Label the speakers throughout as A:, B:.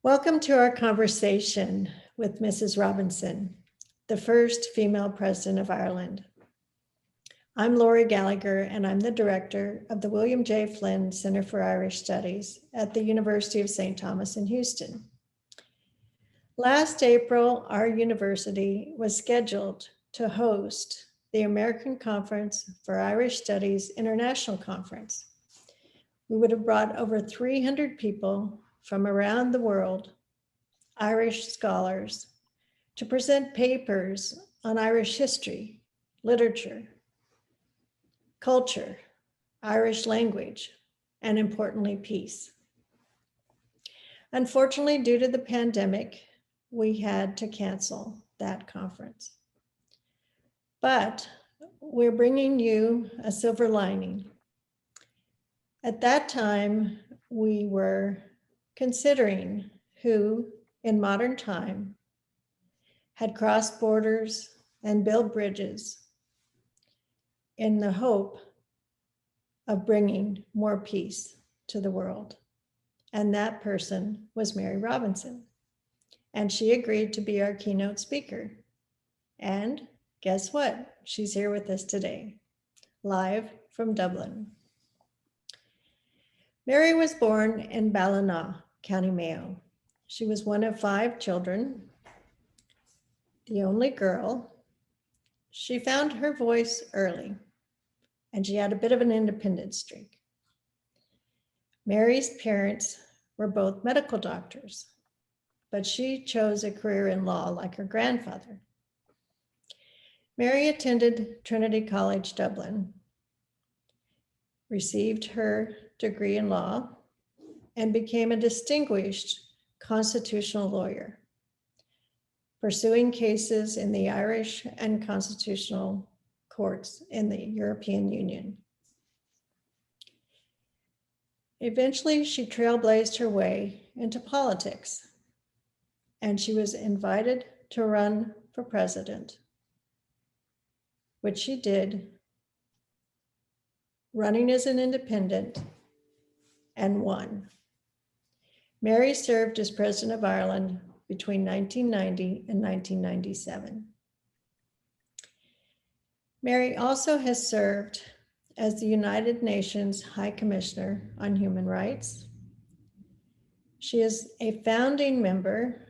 A: Welcome to our conversation with Mrs. Robinson, the first female president of Ireland. I'm Lori Gallagher, and I'm the director of the William J. Flynn Center for Irish Studies at the University of St. Thomas in Houston. Last April, our university was scheduled to host the American Conference for Irish Studies International Conference. We would have brought over 300 people from around the world, Irish scholars, to present papers on Irish history, literature, culture, Irish language, and importantly, peace. Unfortunately, due to the pandemic, we had to cancel that conference. But we're bringing you a silver lining. At that time, we were considering who, in modern time, had crossed borders and built bridges in the hope of bringing more peace to the world. And that person was Mary Robinson. And she agreed to be our keynote speaker. And guess what? She's here with us today, live from Dublin. Mary was born in Ballina, County Mayo. She was one of 5 children, the only girl. She found her voice early, and she had a bit of an independent streak. Mary's parents were both medical doctors, but she chose a career in law like her grandfather. Mary attended Trinity College, Dublin, received her degree in law, and became a distinguished constitutional lawyer, pursuing cases in the Irish and constitutional courts in the European Union. Eventually, she trailblazed her way into politics, and she was invited to run for president, which she did, running as an independent, and won. Mary served as President of Ireland between 1990 and 1997. Mary also has served as the United Nations High Commissioner on Human Rights. She is a founding member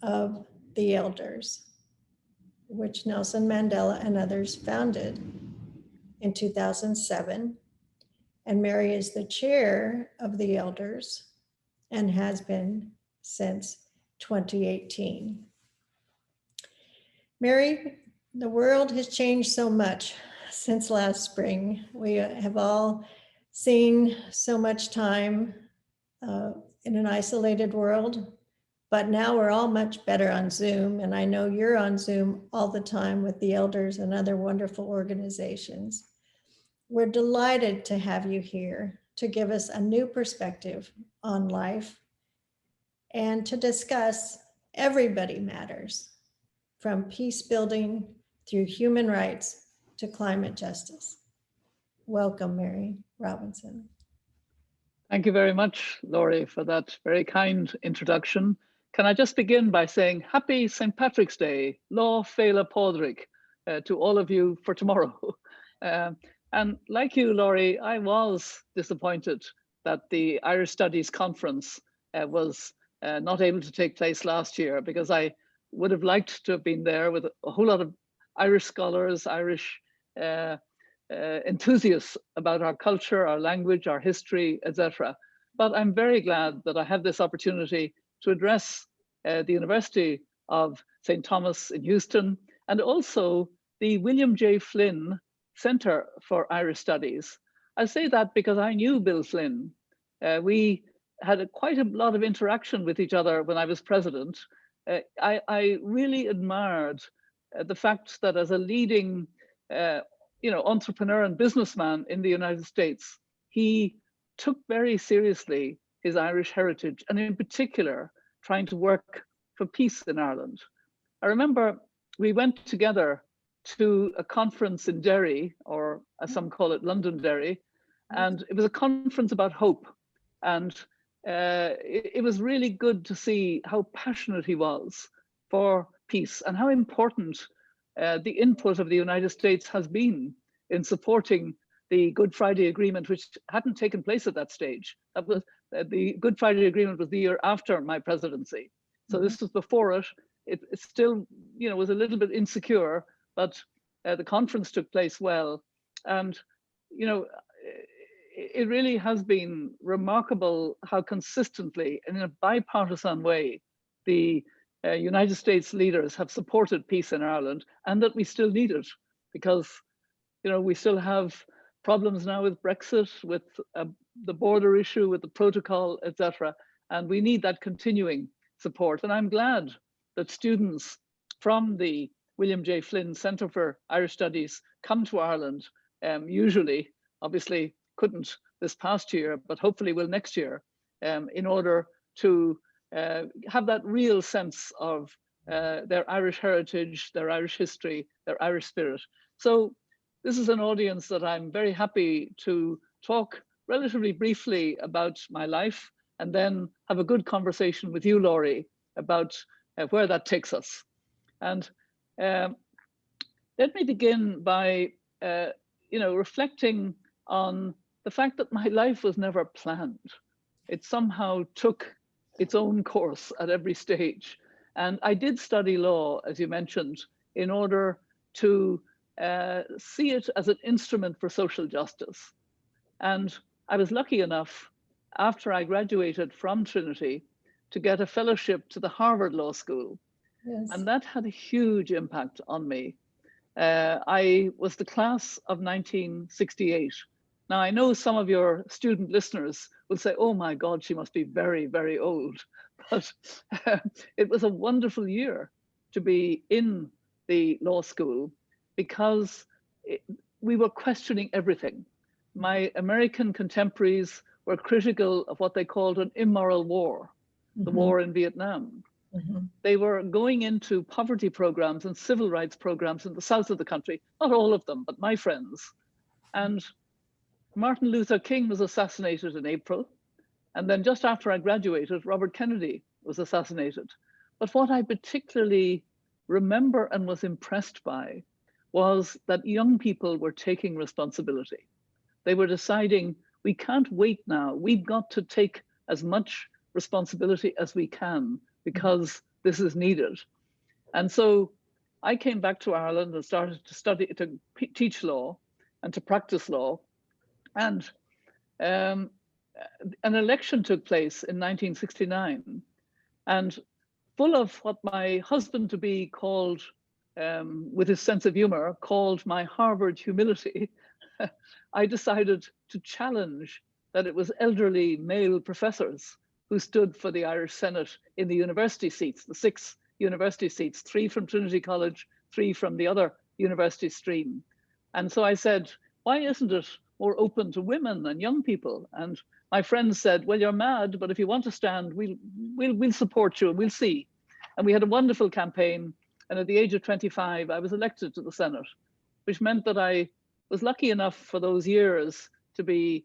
A: of the Elders, which Nelson Mandela and others founded in 2007. And Mary is the chair of the Elders and has been since 2018. Mary, the world has changed so much since last spring. We have all seen so much time in an isolated world, but now we're all much better on Zoom. And I know you're on Zoom all the time with the Elders and other wonderful organizations. We're delighted to have you here to give us a new perspective on life and to discuss everybody matters, from peace building through human rights to climate justice. Welcome, Mary Robinson.
B: Thank you very much, Lori, for that very kind introduction. Can I just begin by saying happy St. Patrick's Day, Lá Féile Pádraig, to all of you for tomorrow. And like you, Lori, I was disappointed that the Irish Studies Conference was not able to take place last year, because I would have liked to have been there with a whole lot of Irish scholars, Irish enthusiasts about our culture, our language, our history, etc. But I'm very glad that I have this opportunity to address the University of St. Thomas in Houston, and also the William J. Flynn Center for Irish Studies. I say that because I knew Bill Flynn. We had quite a lot of interaction with each other when I was president. I really admired the fact that as a leading entrepreneur and businessman in the United States, he took very seriously his Irish heritage, and in particular, trying to work for peace in Ireland. I remember we went together to a conference in Derry, or as some call it, Londonderry, and it was a conference about hope. And it was really good to see how passionate he was for peace and how important the input of the United States has been in supporting the Good Friday Agreement, which hadn't taken place at that stage. That was the Good Friday Agreement was the year after my presidency, so this was before it. It still, was a little bit insecure, but the conference took place well, and it really has been remarkable how consistently and in a bipartisan way the United States leaders have supported peace in Ireland, and that we still need it because we still have problems now with Brexit, with the border issue, with the protocol, etc. And we need that continuing support. And I'm glad that students from the William J. Flynn Center for Irish Studies come to Ireland, usually, obviously couldn't this past year, but hopefully will next year, in order to have that real sense of their Irish heritage, their Irish history, their Irish spirit. So this is an audience that I'm very happy to talk relatively briefly about my life, and then have a good conversation with you, Lori, about where that takes us. And let me begin by reflecting on the fact that my life was never planned. It somehow took its own course at every stage. And I did study law, as you mentioned, in order to see it as an instrument for social justice. And I was lucky enough, after I graduated from Trinity, to get a fellowship to the Harvard Law School.
A: Yes.
B: And that had a huge impact on me. I was the class of 1968. Now, I know some of your student listeners will say, oh my God, she must be very, very old. But it was a wonderful year to be in the law school because we were questioning everything. My American contemporaries were critical of what they called an immoral war, the war in Vietnam. They were going into poverty programs and civil rights programs in the south of the country, not all of them, but my friends. And Martin Luther King was assassinated in April. And then just after I graduated, Robert Kennedy was assassinated. But what I particularly remember and was impressed by was that young people were taking responsibility. They were deciding, we can't wait now. We've got to take as much responsibility as we can because this is needed. And so I came back to Ireland and started to teach law and to practice law. And an election took place in 1969, and full of what my husband-to-be called, with his sense of humor, called my Harvard humility, I decided to challenge that it was elderly male professors who stood for the Irish Senate in the university seats, the 6 university seats, 3 from Trinity College, 3 from the other university stream. And so I said, why isn't it more open to women and young people? And my friends said, well, you're mad, but if you want to stand, we'll support you and we'll see. And we had a wonderful campaign. And at the age of 25, I was elected to the Senate, which meant that I was lucky enough for those years to be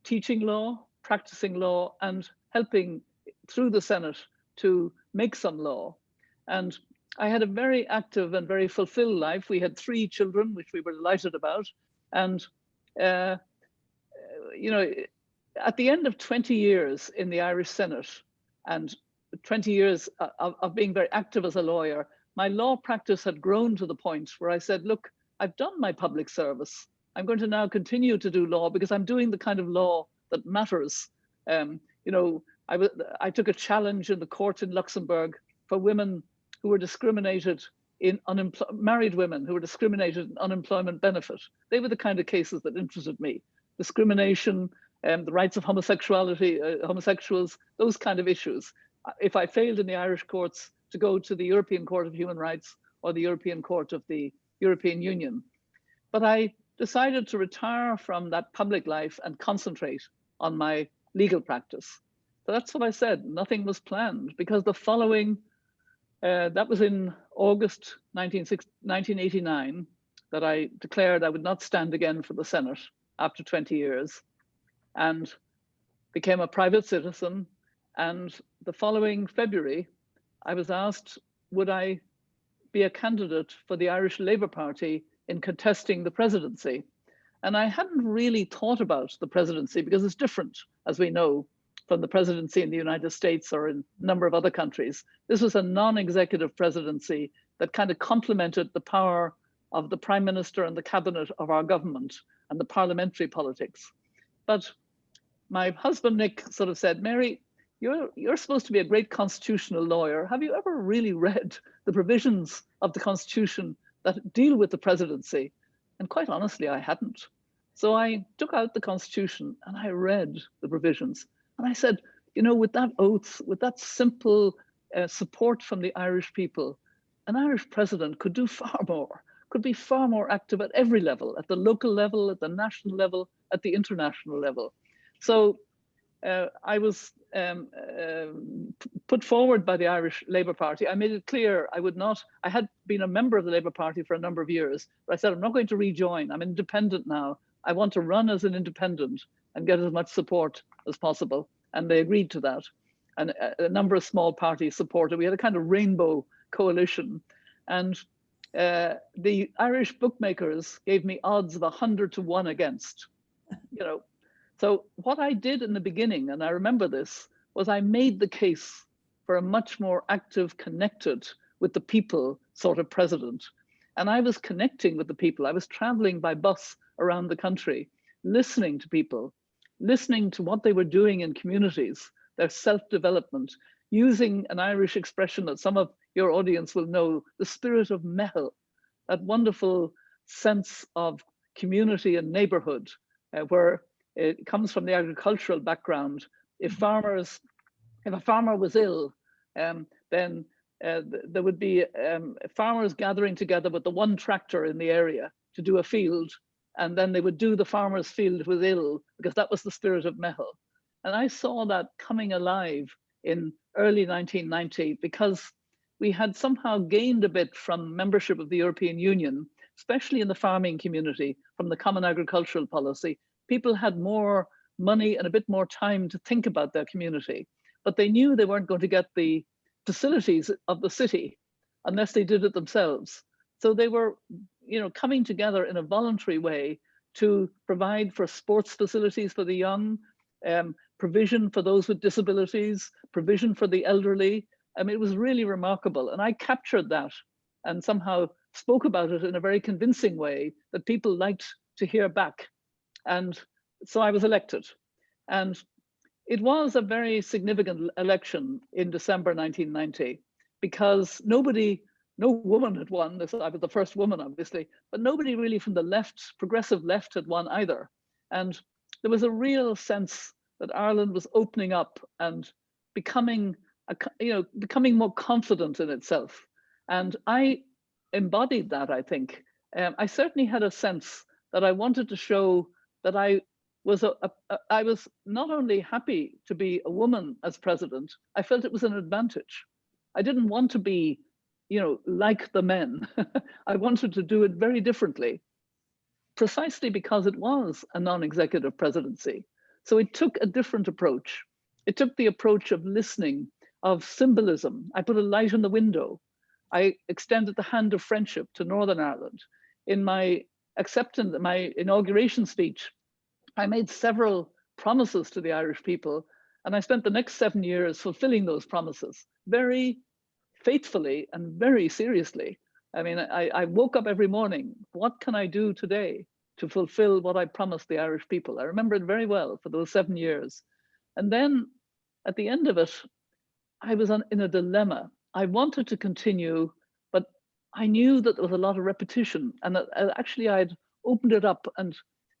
B: teaching law, practicing law, and helping through the Senate to make some law. And I had a very active and very fulfilled life. We had 3 children, which we were delighted about. And, at the end of 20 years in the Irish Senate and 20 years of being very active as a lawyer, my law practice had grown to the point where I said, look, I've done my public service. I'm going to now continue to do law because I'm doing the kind of law that matters. I took a challenge in the court in Luxembourg for women who were discriminated in married women who were discriminated in unemployment benefit. They were the kind of cases that interested me. Discrimination, the rights of homosexuals, those kind of issues. If I failed in the Irish courts, to go to the European Court of Human Rights or the European Court of the European Union. But I decided to retire from that public life and concentrate on my legal practice. So that's what I said. Nothing was planned because the following, that was in August 1989, that I declared I would not stand again for the Senate after 20 years. And became a private citizen. And the following February, I was asked, would I be a candidate for the Irish Labour Party in contesting the presidency? And I hadn't really thought about the presidency because it's different, as we know, from the presidency in the United States or in a number of other countries. This was a non-executive presidency that kind of complemented the power of the prime minister and the cabinet of our government and the parliamentary politics. But my husband, Nick, sort of said, Mary, you're supposed to be a great constitutional lawyer. Have you ever really read the provisions of the Constitution that deal with the presidency? And quite honestly, I hadn't. So I took out the Constitution and I read the provisions. And I said, you know, with that oath, with that simple support from the Irish people, an Irish president could do far more, could be far more active at every level, at the local level, at the national level, at the international level. So I was put forward by the Irish Labour Party. I made it clear I had been a member of the Labour Party for a number of years, but I said, I'm not going to rejoin. I'm independent now. I want to run as an independent and get as much support as possible. And they agreed to that. And a number of small parties supported. We had a kind of rainbow coalition. And the Irish bookmakers gave me odds of 100 to 1 against, you know. So what I did in the beginning, and I remember this, was I made the case for a much more active, connected with the people sort of president. And I was connecting with the people. I was traveling by bus around the country, listening to people, listening to what they were doing in communities, their self-development, using an Irish expression that some of your audience will know, the spirit of mehel, that wonderful sense of community and neighborhood, where it comes from the agricultural background. If a farmer was ill, then there would be farmers gathering together with the one tractor in the area to do a field, and then they would do the farmer's field if it was ill, because that was the spirit of mehel. And I saw that coming alive in early 1990, because we had somehow gained a bit from membership of the European Union, especially in the farming community, from the Common Agricultural Policy. People had more money and a bit more time to think about their community, but they knew they weren't going to get the facilities of the city unless they did it themselves. So they were, you know, coming together in a voluntary way to provide for sports facilities for the young, provision for those with disabilities, provision for the elderly. I mean, it was really remarkable. And I captured that and somehow spoke about it in a very convincing way that people liked to hear back. And so I was elected. And it was a very significant election in December 1990, because no woman had won. I was the first woman, obviously, but nobody really from the left, progressive left, had won either. And there was a real sense that Ireland was opening up and becoming more confident in itself. And I embodied that, I think. I certainly had a sense that I wanted to show that I was not only happy to be a woman as president, I felt it was an advantage. I didn't want to be, you know, like the men. I wanted to do it very differently, precisely because it was a non-executive presidency. So it took a different approach. It took the approach of listening, of symbolism. I put a light in the window. I extended the hand of friendship to Northern Ireland. In my inauguration speech, I made several promises to the Irish people, and I spent the next 7 years fulfilling those promises very faithfully and very seriously. I mean, I woke up every morning, what can I do today to fulfill what I promised the Irish people? I remember it very well for those 7 years. And then at the end of it, I was in a dilemma. I wanted to continue, but I knew that there was a lot of repetition. And actually I'd opened it up, and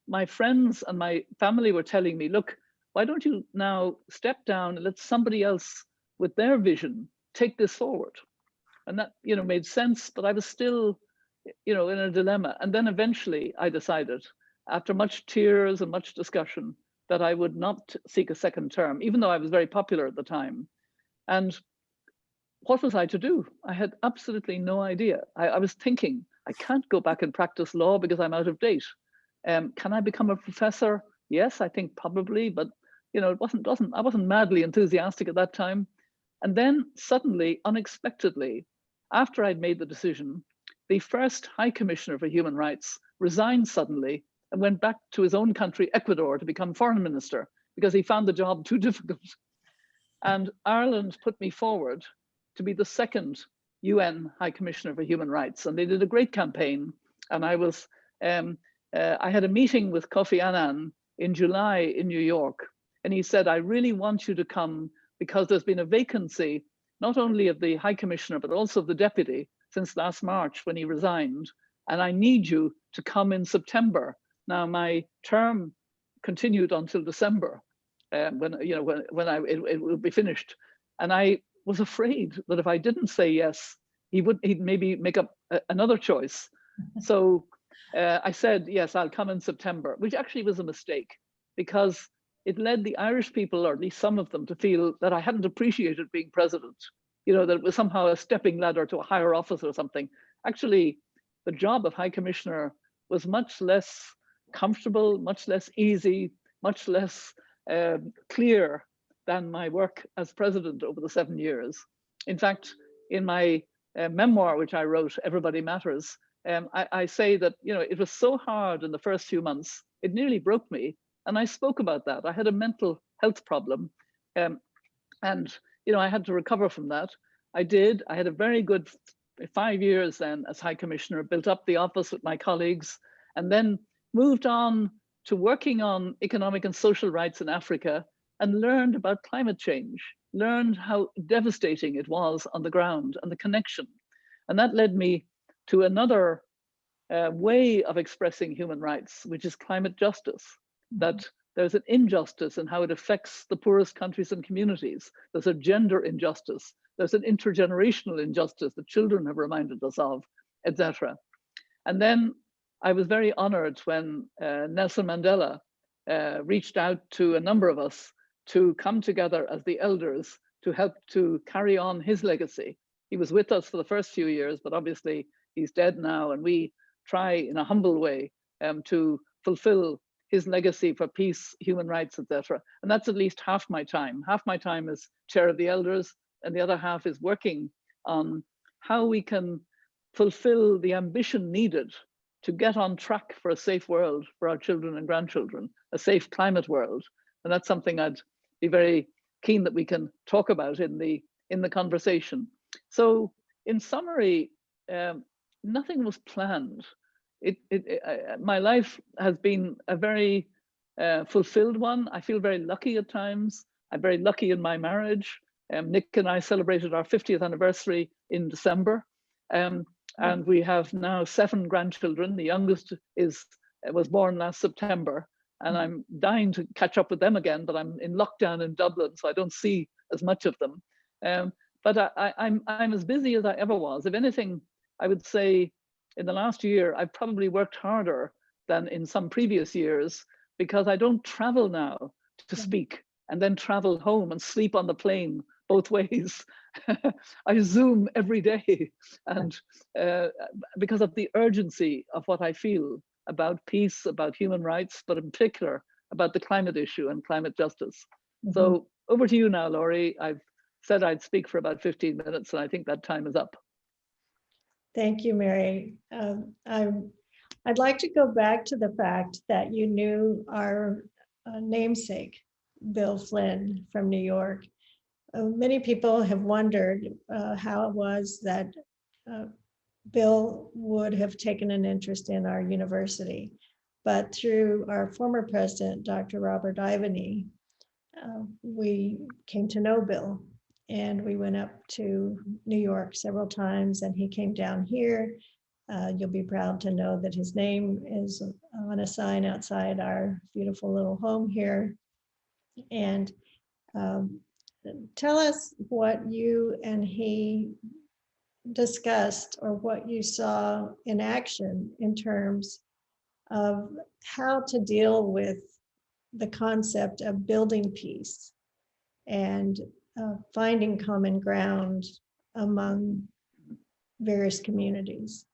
B: my friends and my family were telling me, look, why don't you now step down and let somebody else with their vision take this forward? And that, you know, made sense, but I was still, you know, in a dilemma. And then eventually I decided, after much tears and much discussion, that I would not seek a second term, even though I was very popular at the time. And what was I to do? I had absolutely no idea. I was thinking, I can't go back and practice law because I'm out of date. Can I become a professor? Yes, I think probably, but I wasn't madly enthusiastic at that time. And then suddenly, unexpectedly, after I'd made the decision, the first High Commissioner for Human Rights resigned suddenly and went back to his own country, Ecuador, to become foreign minister because he found the job too difficult. And Ireland put me forward to be the second UN High Commissioner for Human Rights. And they did a great campaign. And I had a meeting with Kofi Annan in July in New York. And he said, I really want you to come because there's been a vacancy, not only of the High Commissioner, but also of the deputy since last March when he resigned. And I need you to come in September. Now, my term continued until December, when it will be finished. And I was afraid that if I didn't say yes, he'd maybe make up another choice. So I said, yes, I'll come in September, which actually was a mistake because it led the Irish people, or at least some of them, to feel that I hadn't appreciated being president, that it was somehow a stepping ladder to a higher office or something. Actually, the job of High Commissioner was much less comfortable, much less easy, much less clear than my work as president over the 7 years. In fact, in my memoir, which I wrote, Everybody Matters, I say that it was so hard in the first few months, it nearly broke me. And I spoke about that. I had a mental health problem, and I had to recover from that. I did. I had a very good 5 years then as High Commissioner, built up the office with my colleagues, and then moved on to working on economic and social rights in Africa, and learned about climate change, learned how devastating it was on the ground and the connection. And that led me to another way of expressing human rights, which is climate justice. That there's an injustice in how it affects the poorest countries and communities. There's a gender injustice. There's an intergenerational injustice that children have reminded us of, etc. And then I was very honored when Nelson Mandela reached out to a number of us to come together as the elders to help to carry on his legacy. He was with us for the first few years, but obviously he's dead now, and we try in a humble way to fulfill his legacy for peace, human rights, etc. And that's at least half my time. Half my time is chair of the elders, and the other half is working on how we can fulfill the ambition needed to get on track for a safe world for our children and grandchildren, a safe climate world. And that's something I'd be very keen that we can talk about in the conversation. So in summary, nothing was planned. My life has been a very fulfilled one. I feel very lucky at times. I'm very lucky in my marriage. Nick and I celebrated our 50th anniversary in December. And we have now 7 grandchildren. The youngest was born last September. And I'm dying to catch up with them again, but I'm in lockdown in Dublin, so I don't see as much of them. But I'm as busy as I ever was. If anything, I would say in the last year, I've probably worked harder than in some previous years because I don't travel now to speak and then travel home and sleep on the plane both ways. I Zoom every day, and because of the urgency of what I feel about peace, about human rights, but in particular about the climate issue and climate justice. So over to you now, Lori. I've said I'd speak for about 15 minutes, and I think that time is up.
A: Thank you, Mary. I'd like to go back to the fact that you knew our namesake, Bill Flynn from New York. Many people have wondered how it was that Bill would have taken an interest in our university. But through our former president, Dr. Robert Ivany, we came to know Bill, and we went up to New York several times, and he came down here. You'll be proud to know that his name is on a sign outside our beautiful little home here. And tell us what you and he discussed, or what you saw in action in terms of how to deal with the concept of building peace and finding common ground among various communities.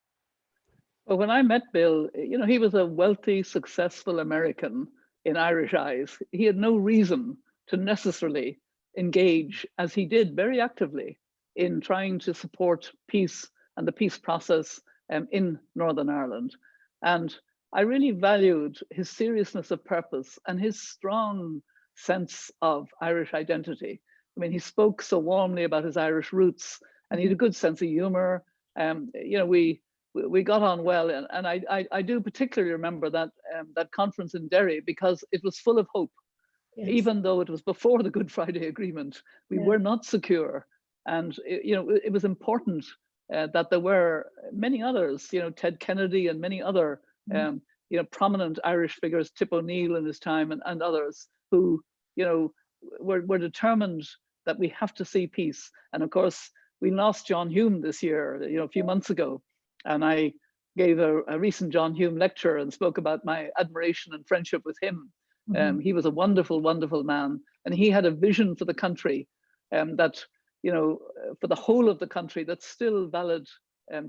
B: Well, when I met Bill, he was a wealthy, successful American in Irish eyes. He had no reason to necessarily engage, as he did very actively, in trying to support peace and the peace process in Northern Ireland. And I really valued his seriousness of purpose and his strong sense of Irish identity. I mean, he spoke so warmly about his Irish roots, and he had a good sense of humor. You know, we got on well, and I do particularly remember that that conference in Derry, because it was full of hope.
A: Yes.
B: Even though it was before the Good Friday Agreement, we were not secure, and you know, it was important that there were many others, you know, Ted Kennedy and many other you know, prominent Irish figures, Tip O'Neill in his time, and others who, you know, were determined that we have to see peace. And of course, we lost John Hume this year, you know, a few months ago, and I gave a recent John Hume lecture and spoke about my admiration and friendship with him. He was a wonderful, wonderful man, and he had a vision for the country that, you know, for the whole of the country, that's still valid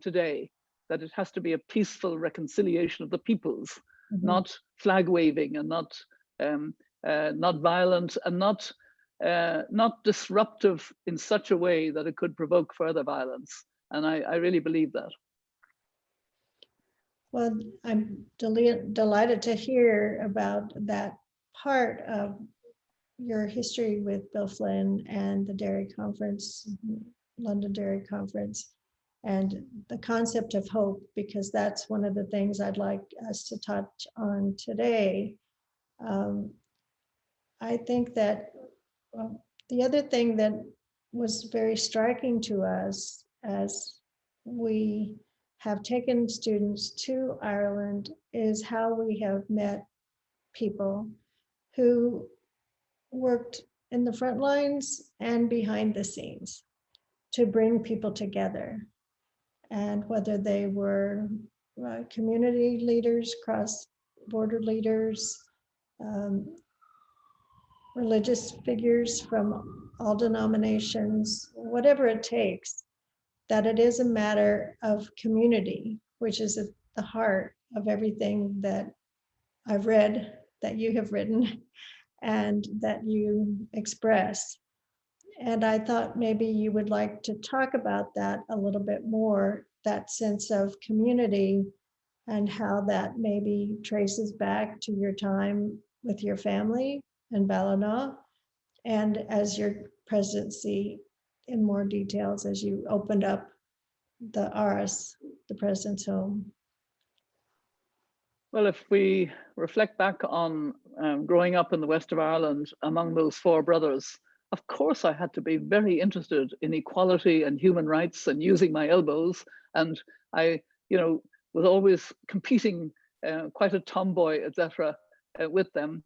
B: today, that it has to be a peaceful reconciliation of the peoples, not flag waving, and not violent, and not disruptive in such a way that it could provoke further violence. And I really believe that.
A: Well, I'm delighted to hear about that part of your history with Bill Flynn and the Derry Conference, London Derry Conference, and the concept of hope, because that's one of the things I'd like us to touch on today. I think that the other thing that was very striking to us as we have taken students to Ireland is how we have met people who worked in the front lines and behind the scenes to bring people together. And whether they were community leaders, cross-border leaders, religious figures from all denominations, whatever it takes, that it is a matter of community, which is at the heart of everything that I've read, that you have written, and that you express. And I thought maybe you would like to talk about that a little bit more, that sense of community, and how that maybe traces back to your time with your family in Ballina, and as your presidency in more details as you opened up the Áras, the President's Home.
B: Well, if we reflect back on growing up in the west of Ireland among those four brothers, of course I had to be very interested in equality and human rights and using my elbows. And I, you know, was always competing, quite a tomboy, etc., with them.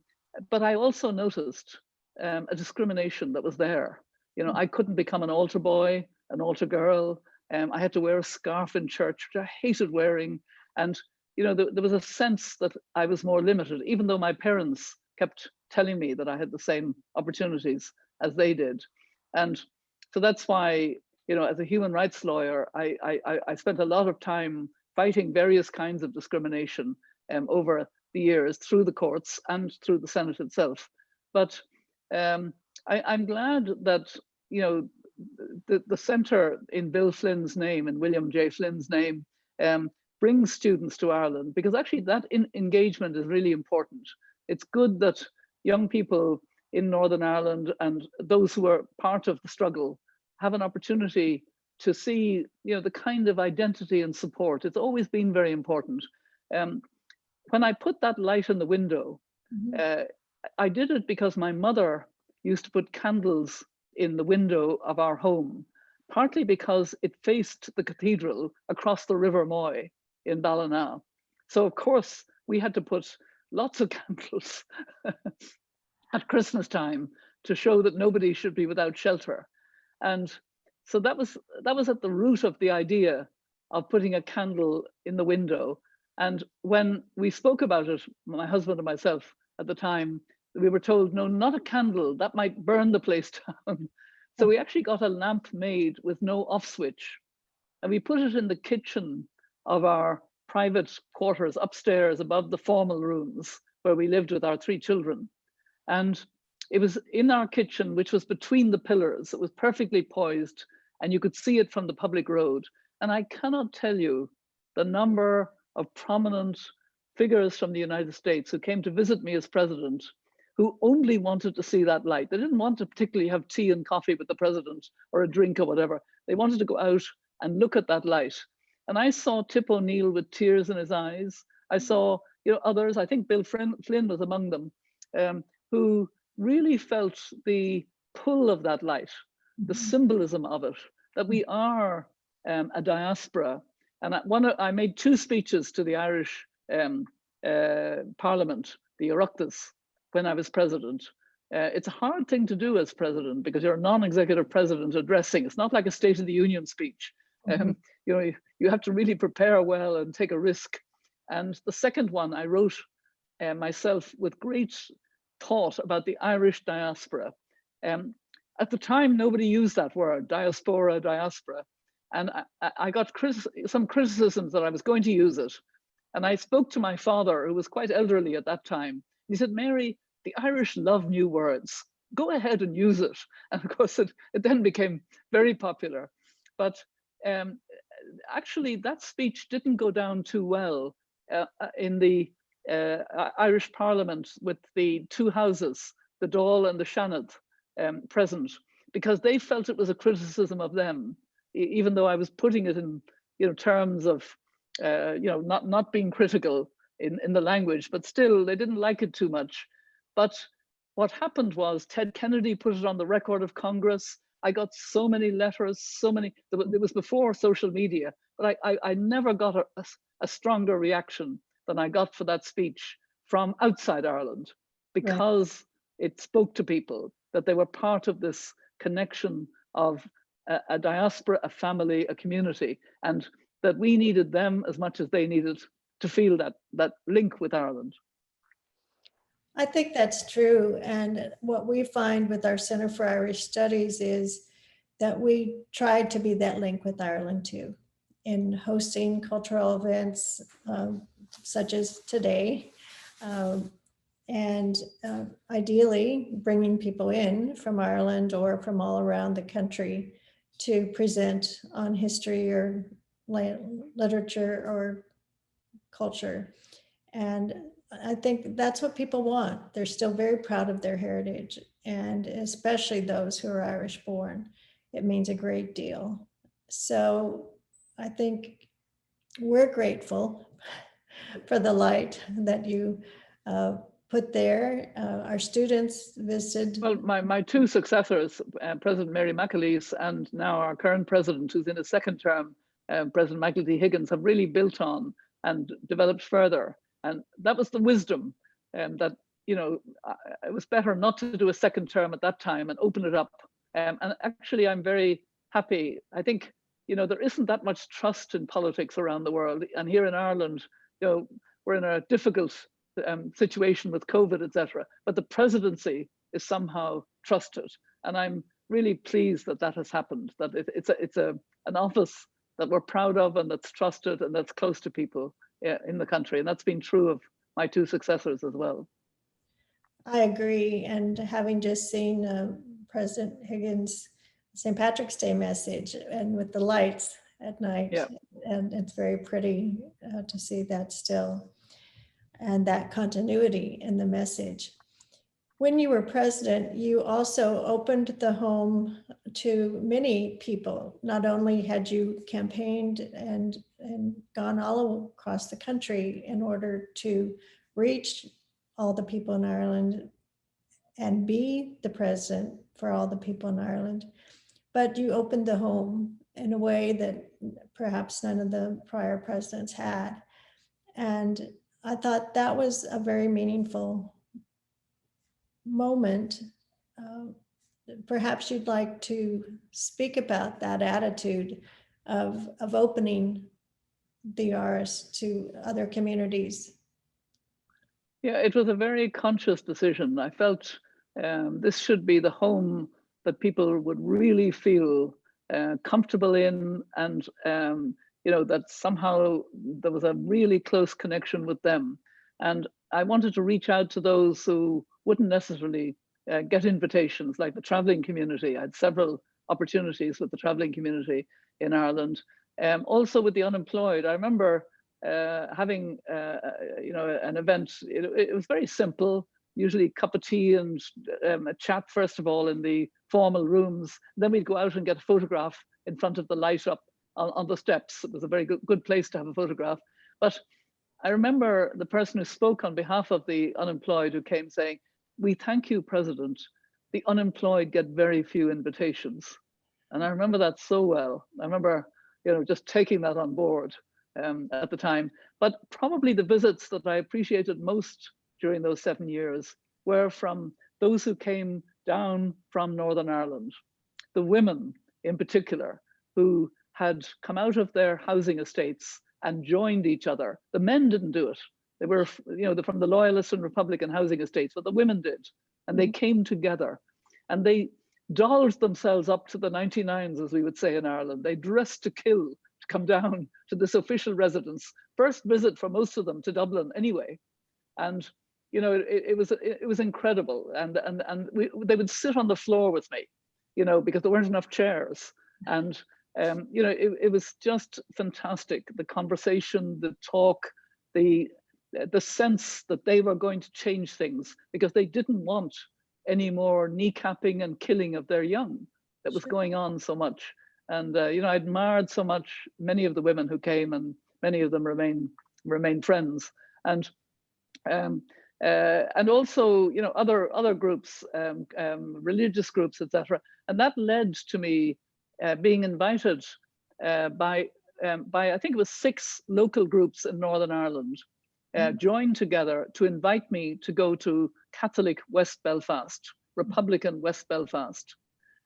B: But I also noticed a discrimination that was there. You know, I couldn't become an altar boy, an altar girl. I had to wear a scarf in church, which I hated wearing. And you know, there was a sense that I was more limited, even though my parents kept telling me that I had the same opportunities as they did. And so that's why, you know, as a human rights lawyer, I spent a lot of time fighting various kinds of discrimination over the years through the courts and through the Senate itself. But I'm glad that, you know, the center in Bill Flynn's name and William J. Flynn's name brings students to Ireland, because actually that engagement is really important. It's good that young people in Northern Ireland and those who are part of the struggle have an opportunity to see, you know, the kind of identity and support. It's always been very important. When I put that light in the window, I did it because my mother used to put candles in the window of our home, partly because it faced the cathedral across the River Moy in Ballina. So of course we had to put lots of candles at Christmas time to show that nobody should be without shelter. And so that was at the root of the idea of putting a candle in the window. And when we spoke about it, my husband and myself at the time, we were told, no, not a candle, that might burn the place down. So we actually got a lamp made with no off switch, and we put it in the kitchen of our private quarters upstairs above the formal rooms where we lived with our 3 children. And it was in our kitchen, which was between the pillars. It was perfectly poised, and you could see it from the public road. And I cannot tell you the number of prominent figures from the United States who came to visit me as president, who only wanted to see that light. They didn't want to particularly have tea and coffee with the president or a drink or whatever. They wanted to go out and look at that light. And I saw Tip O'Neill with tears in his eyes. I saw, others, I think Bill Flynn was among them, who really felt the pull of that light, the symbolism of it, that we are a diaspora. And I made 2 speeches to the Irish Parliament, the Oireachtas, when I was president. It's a hard thing to do as president because you're a non-executive president addressing. It's not like a State of the Union speech. You have to really prepare well and take a risk. And the second one I wrote myself with great thought about the Irish diaspora. At the time, nobody used that word, diaspora. And I got some criticisms that I was going to use it. And I spoke to my father, who was quite elderly at that time. He said, Mary, the Irish love new words. Go ahead and use it. And of course, it then became very popular. But actually, that speech didn't go down too well in the Irish Parliament with the 2 houses, the Dáil and the Seanad, present, because they felt it was a criticism of them, even though I was putting it in terms of not being critical in the language, but still they didn't like it too much. But what happened was Ted Kennedy put it on the record of Congress. I got so many letters, it was before social media, but I never got a stronger reaction than I got for that speech from outside Ireland, because it spoke to people that they were part of this connection of a diaspora, a family, a community, and that we needed them as much as they needed to feel that link with Ireland.
A: I think that's true. And what we find with our Center for Irish Studies is that we tried to be that link with Ireland too, in hosting cultural events such as today, and ideally bringing people in from Ireland or from all around the country to present on history or literature or culture. And I think that's what people want. They're still very proud of their heritage, and especially those who are Irish born. It means a great deal. So I think we're grateful for the light that you put there. Our students visited.
B: Well, my 2 successors, President Mary McAleese and now our current president, who's in his 2nd term, President Michael D. Higgins, have really built on and developed further. And that was the wisdom that, it was better not to do a 2nd term at that time and open it up. And actually, I'm very happy. I think, there isn't that much trust in politics around the world. And here in Ireland, we're in a difficult situation with COVID, etc. But the presidency is somehow trusted. And I'm really pleased that that has happened, that it's an office that we're proud of and that's trusted and that's close to people in the country. And that's been true of my 2 successors as well.
A: I agree. And having just seen President Higgins' St. Patrick's Day message and with the lights at night, and it's very pretty to see that still, and that continuity in the message. When you were president, you also opened the home to many people. Not only had you campaigned and gone all across the country in order to reach all the people in Ireland and be the president for all the people in Ireland, but you opened the home in a way that perhaps none of the prior presidents had. And I thought that was a very meaningful moment. Perhaps you'd like to speak about that attitude of opening the Irish to other communities.
B: Yeah, it was a very conscious decision. I felt this should be the home that people would really feel comfortable in, and that somehow there was a really close connection with them. And I wanted to reach out to those who wouldn't necessarily get invitations, like the traveling community. I had several opportunities with the traveling community in Ireland. Also with the unemployed, I remember having an event. It was very simple, usually a cup of tea and a chat first of all in the formal rooms. Then we'd go out and get a photograph in front of the light up on the steps. It was a very good place to have a photograph. But I remember the person who spoke on behalf of the unemployed who came saying, "We thank you, President. The unemployed get very few invitations." And I remember that so well. I remember, just taking that on board at the time. But probably the visits that I appreciated most during those 7 years were from those who came down from Northern Ireland, the women in particular, who had come out of their housing estates and joined each other. The men didn't do it. They were, from the Loyalist and Republican housing estates, but the women did. And they came together and they dolled themselves up to the 99s, as we would say in Ireland. They dressed to kill to come down to this official residence. First visit for most of them to Dublin anyway. And, it was incredible. And they would sit on the floor with me, because there weren't enough chairs. And it was just fantastic. The conversation, the talk, the sense that they were going to change things because they didn't want any more kneecapping and killing of their young that was going on so much. And I admired so much many of the women who came, and many of them remain friends. And also other groups, religious groups, etc. And that led to me being invited by I think it was 6 local groups in Northern Ireland joined together to invite me to go to Catholic West Belfast, Republican West Belfast.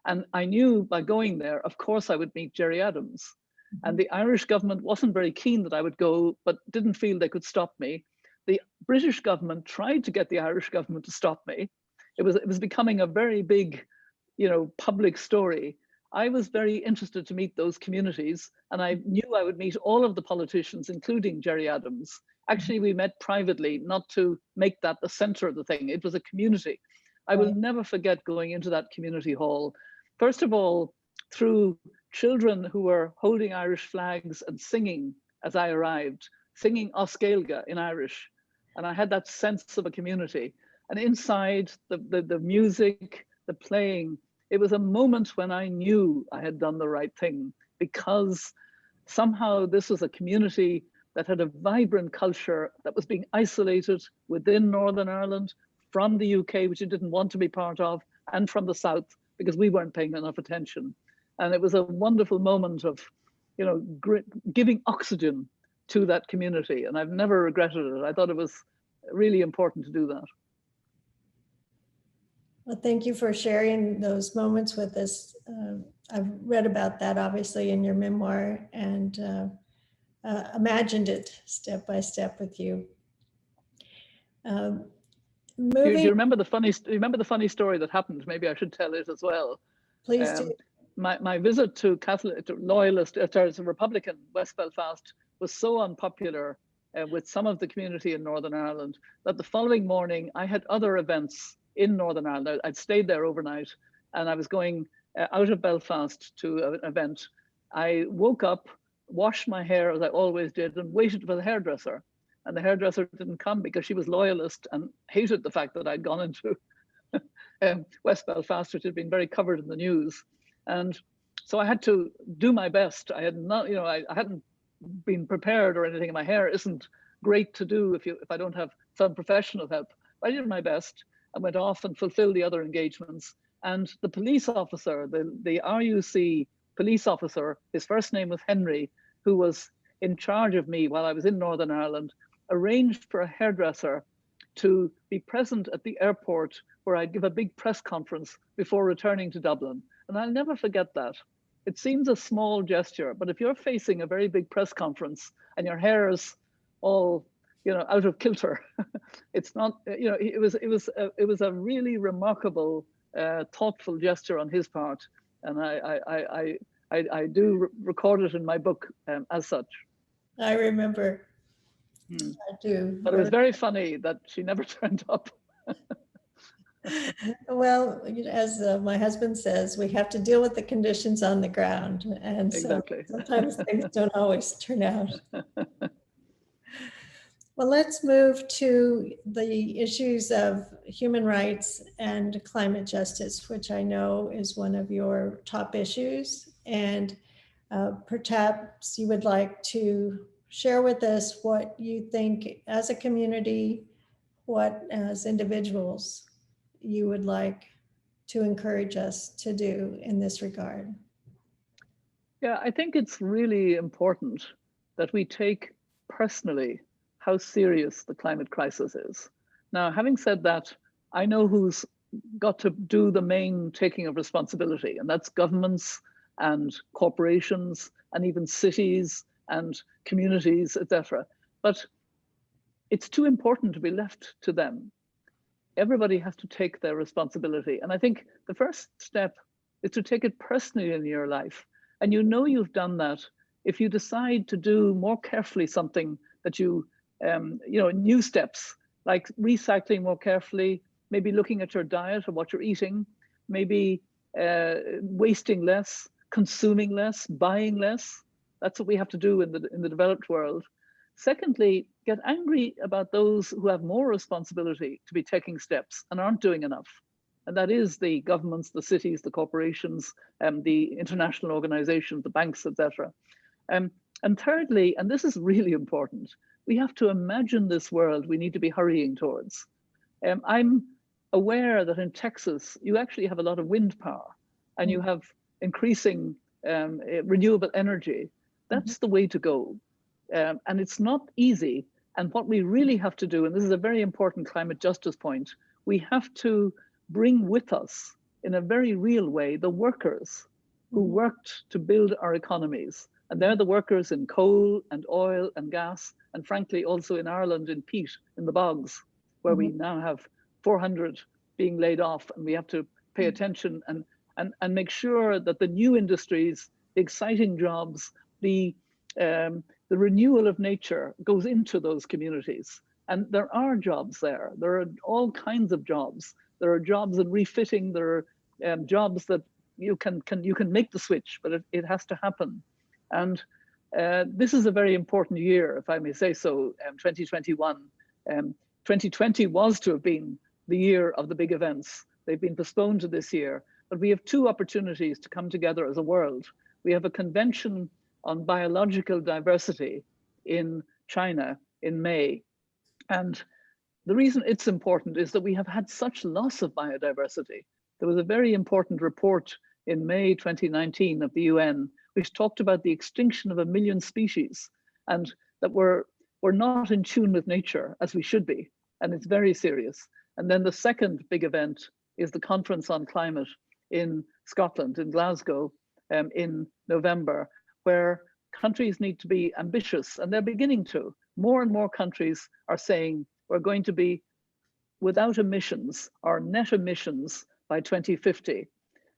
B: And I knew by going there, of course, I would meet Gerry Adams. And the Irish government wasn't very keen that I would go, but didn't feel they could stop me. The British government tried to get the Irish government to stop me. It was becoming a very big, public story. I was very interested to meet those communities, and I knew I would meet all of the politicians, including Gerry Adams. Actually, we met privately, not to make that the center of the thing. It was a community. I will never forget going into that community hall. First of all, through children who were holding Irish flags and singing as I arrived, singing Oscailga in Irish. And I had that sense of a community. And inside the music, the playing, it was a moment when I knew I had done the right thing, because somehow this was a community that had a vibrant culture that was being isolated within Northern Ireland, from the UK, which it didn't want to be part of, and from the South, because we weren't paying enough attention. And it was a wonderful moment of, giving oxygen to that community. And I've never regretted it. I thought it was really important to do that.
A: Well, thank you for sharing those moments with us. I've read about that, obviously, in your memoir, and imagined it step by step with you.
B: Do you remember the funny story that happened? Maybe I should tell it as well.
A: Please do.
B: My visit to Loyalist, Republican West Belfast was so unpopular with some of the community in Northern Ireland that the following morning I had other events in Northern Ireland. I'd stayed there overnight, and I was going out of Belfast to an event. I woke up, washed my hair as I always did, and waited for the hairdresser. And the hairdresser didn't come because she was Loyalist and hated the fact that I'd gone into West Belfast, which had been very covered in the news. And so I had to do my best. I had not, I hadn't been prepared or anything. My hair isn't great to do if I don't have some professional help. I did my best. I went off and fulfilled the other engagements. And the police officer, the RUC police officer, his first name was Henry, who was in charge of me while I was in Northern Ireland, arranged for a hairdresser to be present at the airport where I'd give a big press conference before returning to Dublin. And I'll never forget that. It seems a small gesture, but if you're facing a very big press conference and your hair is all, out of kilter, it's not, it was a really remarkable, thoughtful gesture on his part. And I do record it in my book as such.
A: I remember. I do.
B: But it was very funny that she never turned up.
A: Well, as my husband says, we have to deal with the conditions on the ground. And so
B: Exactly.
A: sometimes things don't always turn out. Well, let's move to the issues of human rights and climate justice, which I know is one of your top issues. And perhaps you would like to share with us what you think as a community, what as individuals you would like to encourage us to do in this regard.
B: Yeah, I think it's really important that we take personally how serious the climate crisis is. Now, having said that, I know who's got to do the main taking of responsibility, and that's governments and corporations and even cities and communities, etc. But it's too important to be left to them. Everybody has to take their responsibility. And I think the first step is to take it personally in your life. And you know you've done that if you decide to do more carefully something that new steps, like recycling more carefully, maybe looking at your diet or what you're eating, maybe wasting less, consuming less, buying less. That's what we have to do in the developed world. Secondly, get angry about those who have more responsibility to be taking steps and aren't doing enough. And that is the governments, the cities, the corporations, the international organizations, the banks, etc. And thirdly, and this is really important, we have to imagine this world we need to be hurrying towards. I'm aware that in Texas, you actually have a lot of wind power and you have increasing renewable energy. That's the way to go. And it's not easy. And what we really have to do, and this is a very important climate justice point, we have to bring with us in a very real way the workers who worked to build our economies. And they're the workers in coal and oil and gas, and frankly, also in Ireland in peat, in the bogs, where we now have 400 being laid off, and we have to pay attention and make sure that the new industries, the exciting jobs, the renewal of nature goes into those communities. And there are jobs there. There are all kinds of jobs. There are jobs in refitting. There are jobs that you can make the switch, but it has to happen. And this is a very important year, if I may say so, 2021. 2020 was to have been the year of the big events. They've been postponed to this year, but we have two opportunities to come together as a world. We have a convention on biological diversity in China in May. And the reason it's important is that we have had such loss of biodiversity. There was a very important report in May 2019 of the UN, which talked about the extinction of 1 million species, and that we're not in tune with nature as we should be. And it's very serious. And then the second big event is the Conference on Climate in Scotland, in Glasgow, in November, where countries need to be ambitious, and they're beginning to. More and more countries are saying we're going to be without emissions or net emissions by 2050.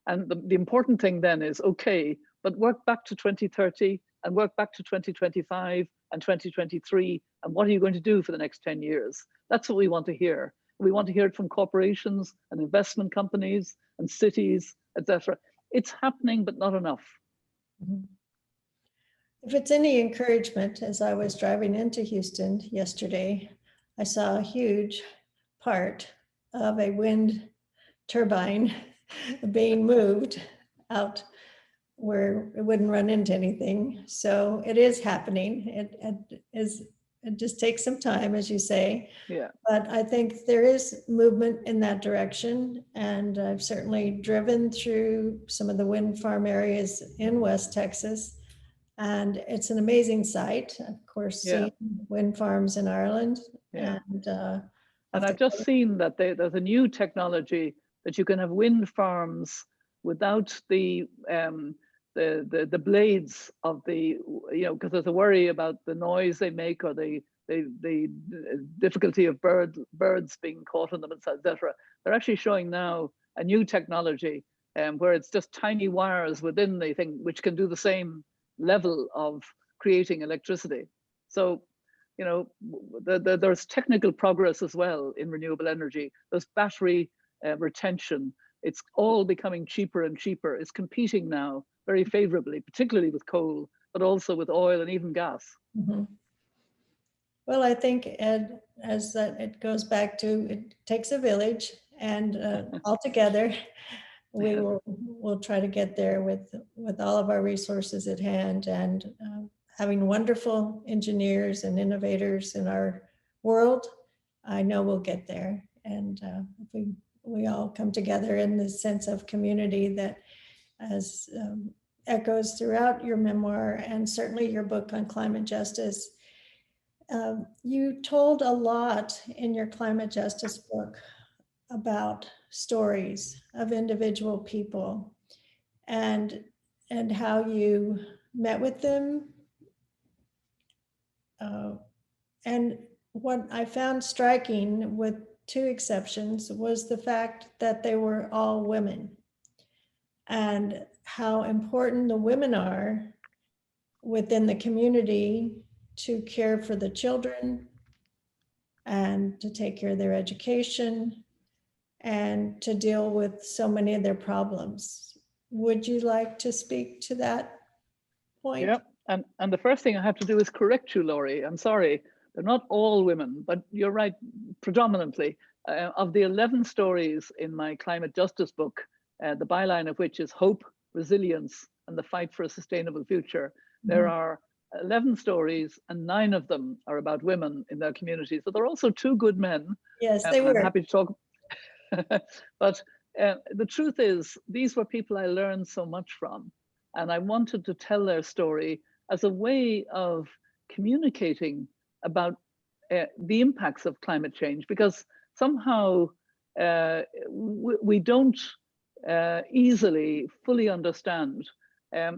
B: And the important thing then is, okay, but work back to 2030 and work back to 2025 and 2023. And what are you going to do for the next 10 years? That's what we want to hear. We want to hear it from corporations and investment companies and cities, etc. It's happening, but not enough.
A: If it's any encouragement, as I was driving into Houston yesterday, I saw a huge part of a wind turbine being moved out where it wouldn't run into anything. So it is happening. It just takes some time, as you say.
B: Yeah.
A: But I think there is movement in that direction. And I've certainly driven through some of the wind farm areas in West Texas. And it's an amazing sight, of course, seeing wind farms in Ireland.
B: Yeah.
A: And
B: I've just seen that there's a new technology that you can have wind farms without the blades of the, because there's a worry about the noise they make or the difficulty of birds being caught in them, etc. They're actually showing now a new technology where it's just tiny wires within the thing which can do the same level of creating electricity. So, there's technical progress as well in renewable energy. There's battery retention. It's all becoming cheaper and cheaper. It's competing now very favorably, particularly with coal, but also with oil and even gas.
A: Mhm. Well, I think, Ed, as it goes back to, it takes a village, and all together, we'll try to get there with all of our resources at hand, and having wonderful engineers and innovators in our world. I know we'll get there, and if we all come together in the sense of community that, as echoes throughout your memoir and certainly your book on climate justice. You told a lot in your climate justice book about stories of individual people, and how you met with them. And what I found striking, with two exceptions, was the fact that they were all women, and how important the women are within the community to care for the children and to take care of their education and to deal with so many of their problems. Would you like to speak to that point?
B: Yeah, and the first thing I have to do is correct you, Lori. I'm sorry, they're not all women, but you're right, predominantly. Of the 11 stories in my climate justice book, the byline of which is hope, resilience, and the fight for a sustainable future, there are 11 stories, and 9 of them are about women in their communities. But there are also 2 good men.
A: Yes, they were.
B: I'm happy to talk. But the truth is, these were people I learned so much from. And I wanted to tell their story as a way of communicating about the impacts of climate change, because somehow we don't easily fully understand.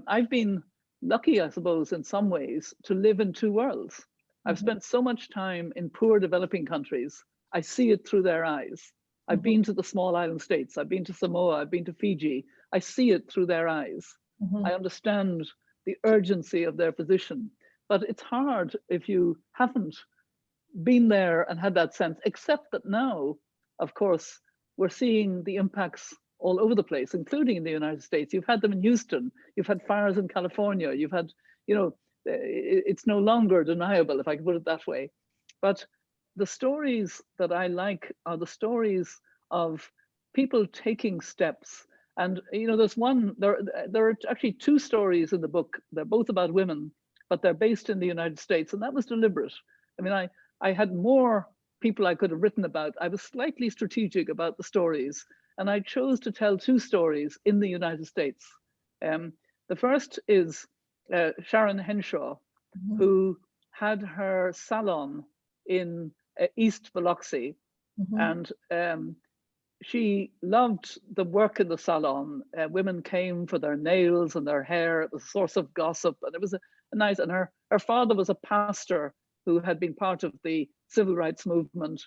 B: I've been lucky, I suppose, in some ways, to live in 2 worlds. I've spent so much time in poor developing countries. I see it through their eyes. I've been to the small island states. I've been to Samoa. I've been to Fiji. I see it through their eyes. I understand the urgency of their position. But it's hard if you haven't been there and had that sense, except that now, of course, we're seeing the impacts all over the place, including in the United States. You've had them in Houston, you've had fires in California, you've had, you know, it's no longer deniable, if I can put it that way. But the stories that I like are the stories of people taking steps. And, you know, there are actually 2 stories in the book. They're both about women, but they're based in the United States. And that was deliberate. I mean, I had more people I could have written about. I was slightly strategic about the stories. And I chose to tell 2 stories in the United States. The first is Sharon Henshaw, who had her salon in East Biloxi. And she loved the work in the salon. Women came for their nails and their hair. It was a source of gossip. And it was a nice, and her father was a pastor who had been part of the civil rights movement.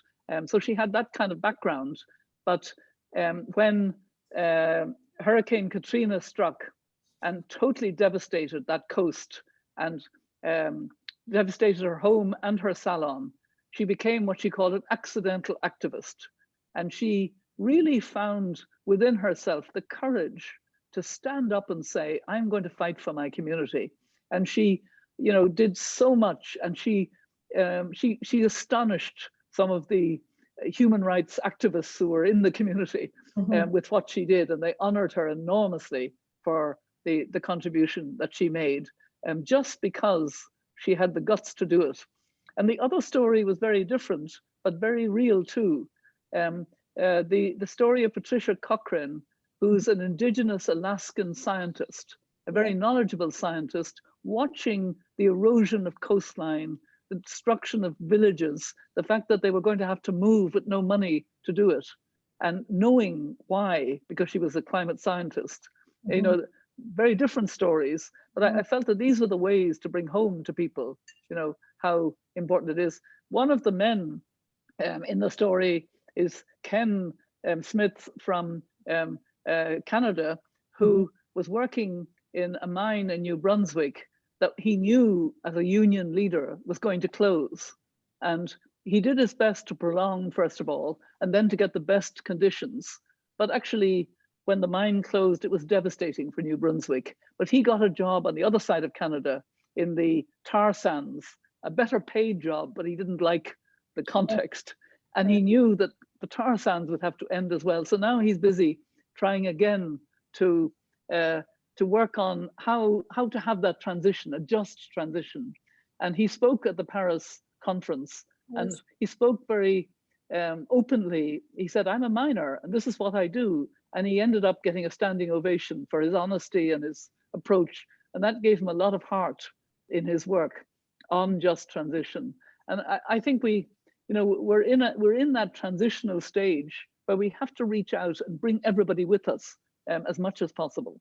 B: So she had that kind of background. But when Hurricane Katrina struck and totally devastated that coast and devastated her home and her salon, she became what she called an accidental activist. And she really found within herself the courage to stand up and say, I'm going to fight for my community. And she, you know, did so much, and she astonished some of the human rights activists who were in the community with what she did, and they honored her enormously for the contribution that she made, just because she had the guts to do it. And the other story was very different, but very real too. The story of Patricia Cochrane, who's an indigenous Alaskan scientist, a very knowledgeable scientist, watching the erosion of coastline, the destruction of villages, the fact that they were going to have to move with no money to do it, and knowing why, because she was a climate scientist. You know, very different stories, but I felt that these were the ways to bring home to people, you know, how important it is. One of the men in the story is Ken Smith from Canada, who was working in a mine in New Brunswick that he knew as a union leader was going to close. And he did his best to prolong, first of all, and then to get the best conditions. But actually, when the mine closed, it was devastating for New Brunswick. But he got a job on the other side of Canada in the tar sands, a better paid job, but he didn't like the context. And he knew that the tar sands would have to end as well. So now he's busy trying again to work on how to have that transition, a just transition. And he spoke at the Paris conference, and he spoke very openly. He said, I'm a miner and this is what I do. And he ended up getting a standing ovation for his honesty and his approach. And that gave him a lot of heart in his work on just transition. And I think we're in that transitional stage where we have to reach out and bring everybody with us as much as possible.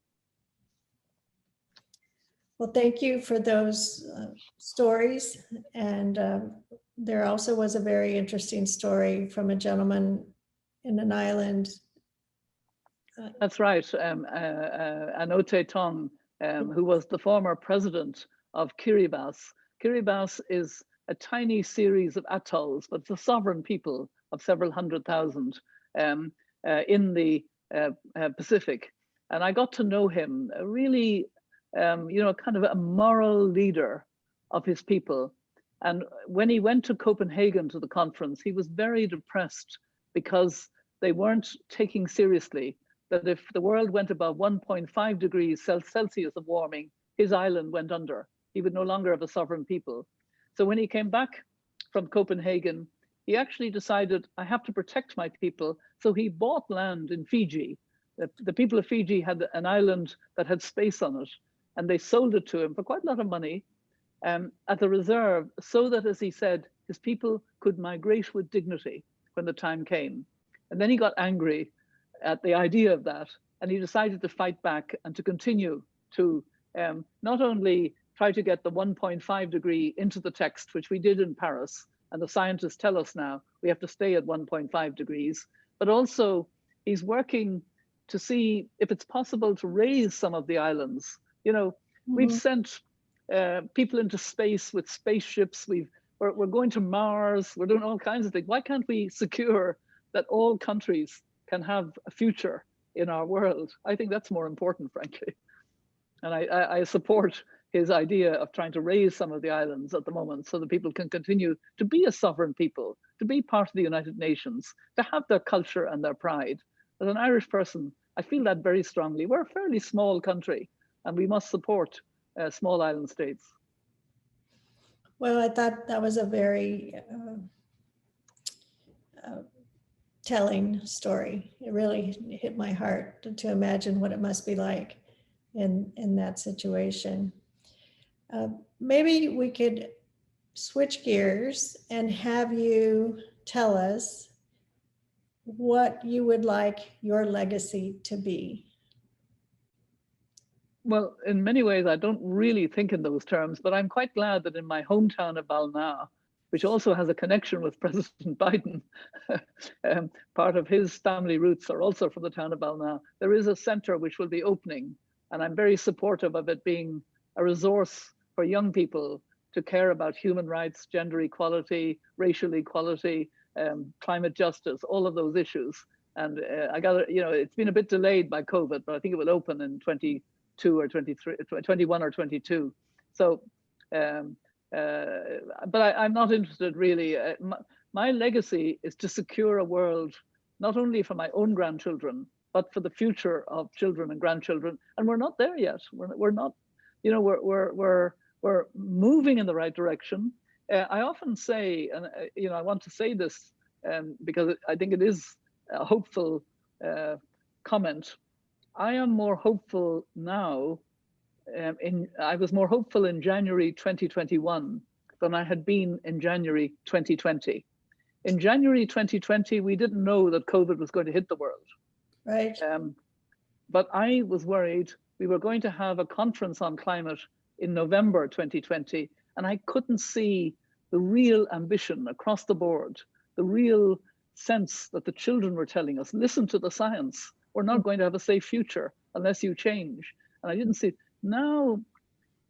A: Well, thank you for those stories. And there also was a very interesting story from a gentleman in an island.
B: That's right, Anote Tong, who was the former president of Kiribati. Kiribati is a tiny series of atolls, but it's a sovereign people of several 100,000 in the Pacific. And I got to know him, really, kind of a moral leader of his people. And when he went to Copenhagen to the conference, he was very depressed because they weren't taking seriously that if the world went above 1.5 degrees Celsius of warming, his island went under. He would no longer have a sovereign people. So when he came back from Copenhagen, he actually decided, I have to protect my people. So he bought land in Fiji. The people of Fiji had an island that had space on it, and they sold it to him for quite a lot of money at the reserve, so that, as he said, his people could migrate with dignity when the time came. And then he got angry at the idea of that, and he decided to fight back and to continue to not only try to get the 1.5 degree into the text, which we did in Paris, and the scientists tell us now we have to stay at 1.5 degrees, but also he's working to see if it's possible to raise some of the islands. We've sent people into space with spaceships. We're going to Mars. We're doing all kinds of things. Why can't we secure that all countries can have a future in our world? I think that's more important, frankly. And I support his idea of trying to raise some of the islands at the moment so that people can continue to be a sovereign people, to be part of the United Nations, to have their culture and their pride. As an Irish person, I feel that very strongly. We're a fairly small country, and we must support small island states.
A: Well, I thought that was a very telling story. It really hit my heart to imagine what it must be like in that situation. Maybe we could switch gears and have you tell us what you would like your legacy to be.
B: Well, in many ways, I don't really think in those terms, but I'm quite glad that in my hometown of Balna, which also has a connection with President Biden, part of his family roots are also from the town of Balna, there is a center which will be opening. And I'm very supportive of it being a resource for young people to care about human rights, gender equality, racial equality, climate justice, all of those issues. And I got, it's been a bit delayed by COVID, but I think it will open in 22 or 23, 21 or 22. So, but I'm not interested really. My legacy is to secure a world, not only for my own grandchildren, but for the future of children and grandchildren. And we're not there yet. We're not, we're moving in the right direction. I often say, and I want to say this because I think it is a hopeful comment. I am more hopeful now. I was more hopeful in January 2021 than I had been in January 2020. In January 2020, we didn't know that COVID was going to hit the world.
A: Right.
B: But I was worried we were going to have a conference on climate in November 2020, and I couldn't see the real ambition across the board, the real sense that the children were telling us, listen to the science. We're not going to have a safe future unless you change. And I didn't see. Now,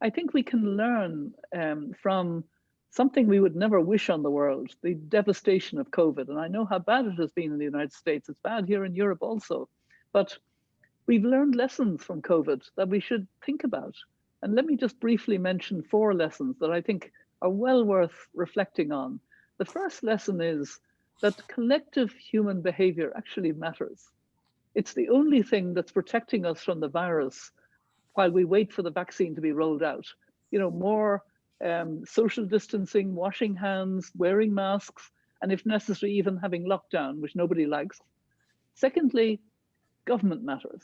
B: I think we can learn from something we would never wish on the world, the devastation of COVID. And I know how bad it has been in the United States. It's bad here in Europe also. But we've learned lessons from COVID that we should think about. And let me just briefly mention 4 lessons that I think are well worth reflecting on. The first lesson is that collective human behavior actually matters. It's the only thing that's protecting us from the virus while we wait for the vaccine to be rolled out. You know, more social distancing, washing hands, wearing masks, and if necessary, even having lockdown, which nobody likes. Secondly, government matters.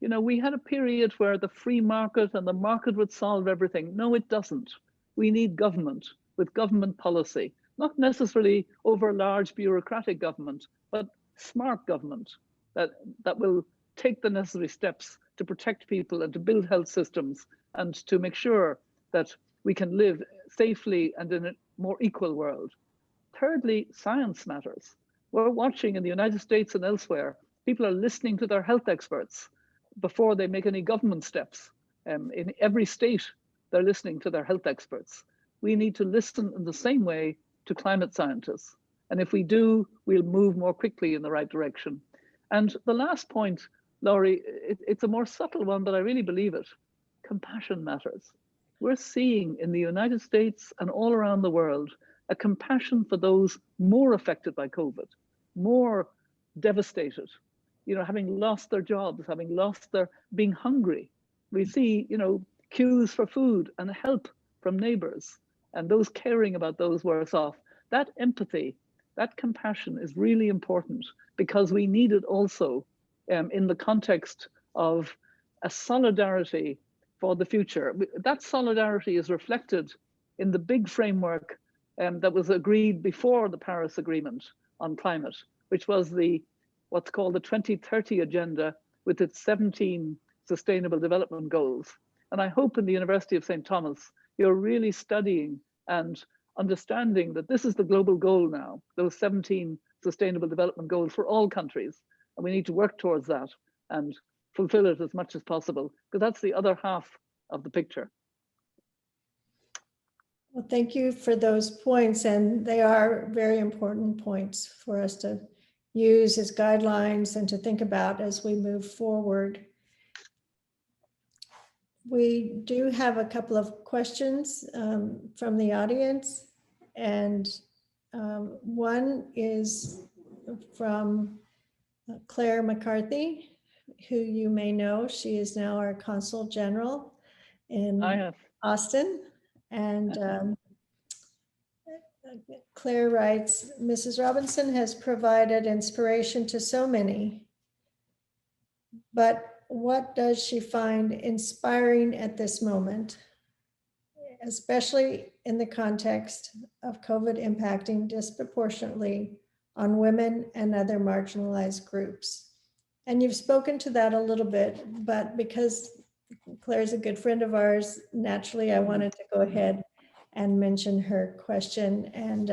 B: You know, we had a period where the free market and the market would solve everything. No, it doesn't. We need government with government policy, not necessarily over large bureaucratic government, but smart government that will take the necessary steps to protect people and to build health systems and to make sure that we can live safely and in a more equal world. Thirdly, science matters. We're watching in the United States and elsewhere, people are listening to their health experts before they make any government steps. In every state, they're listening to their health experts. We need to listen in the same way to climate scientists. And if we do, we'll move more quickly in the right direction. And the last point, Lori, it's a more subtle one, but I really believe it. Compassion matters. We're seeing in the United States and all around the world a compassion for those more affected by COVID, more devastated, you know, having lost their jobs, having lost their, being hungry. We see, you know, queues for food and help from neighbors and those caring about those worse off. That empathy, that compassion is really important because we need it also in the context of a solidarity for the future. That solidarity is reflected in the big framework that was agreed before the Paris Agreement on climate, which was the what's called the 2030 Agenda with its 17 Sustainable Development Goals. And I hope in the University of St. Thomas, you're really studying and understanding that this is the global goal now, those 17 Sustainable Development Goals for all countries. And we need to work towards that and fulfill it as much as possible, because that's the other half of the picture.
A: Well, thank you for those points. And they are very important points for us to use as guidelines and to think about as we move forward. We do have a couple of questions from the audience, and one is from Claire McCarthy, who you may know. She is now our Consul General in Austin. And Claire writes, Mrs. Robinson has provided inspiration to so many, but what does she find inspiring at this moment, especially in the context of COVID impacting disproportionately on women and other marginalized groups? And you've spoken to that a little bit, but because Claire's a good friend of ours, naturally, I wanted to go ahead and mention her question and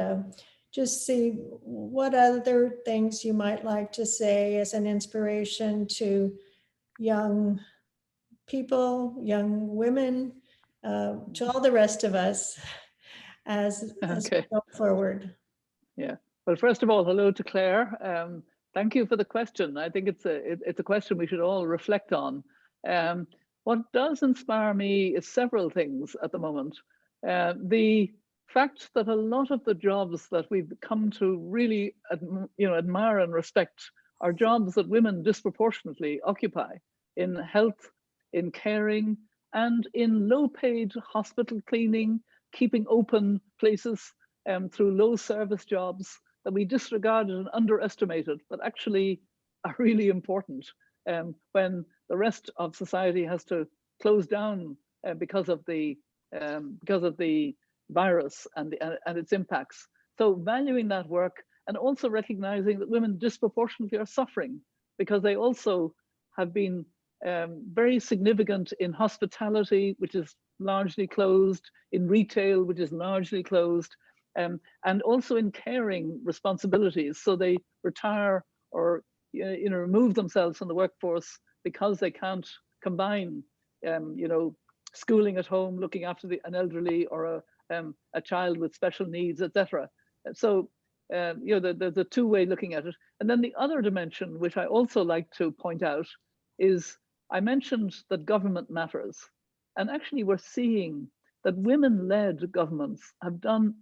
A: just see what other things you might like to say as an inspiration to young people, young women, to all the rest of us as we go forward.
B: Yeah. Well, first of all, hello to Claire. Thank you for the question. I think it's a question we should all reflect on. What does inspire me is several things at the moment. The fact that a lot of the jobs that we've come to really admire and respect are jobs that women disproportionately occupy in health, in caring, and in low-paid hospital cleaning, keeping open places through low service jobs that we disregarded and underestimated, but actually are really important when the rest of society has to close down because of the virus and its impacts. So valuing that work and also recognizing that women disproportionately are suffering because they also have been very significant in hospitality, which is largely closed, in retail, which is largely closed, and also in caring responsibilities. So they retire or remove themselves from the workforce because they can't combine, schooling at home, looking after an elderly or a child with special needs, etc. So there's a two-way looking at it. And then the other dimension, which I also like to point out, is I mentioned that government matters. And actually, we're seeing that women-led governments have done,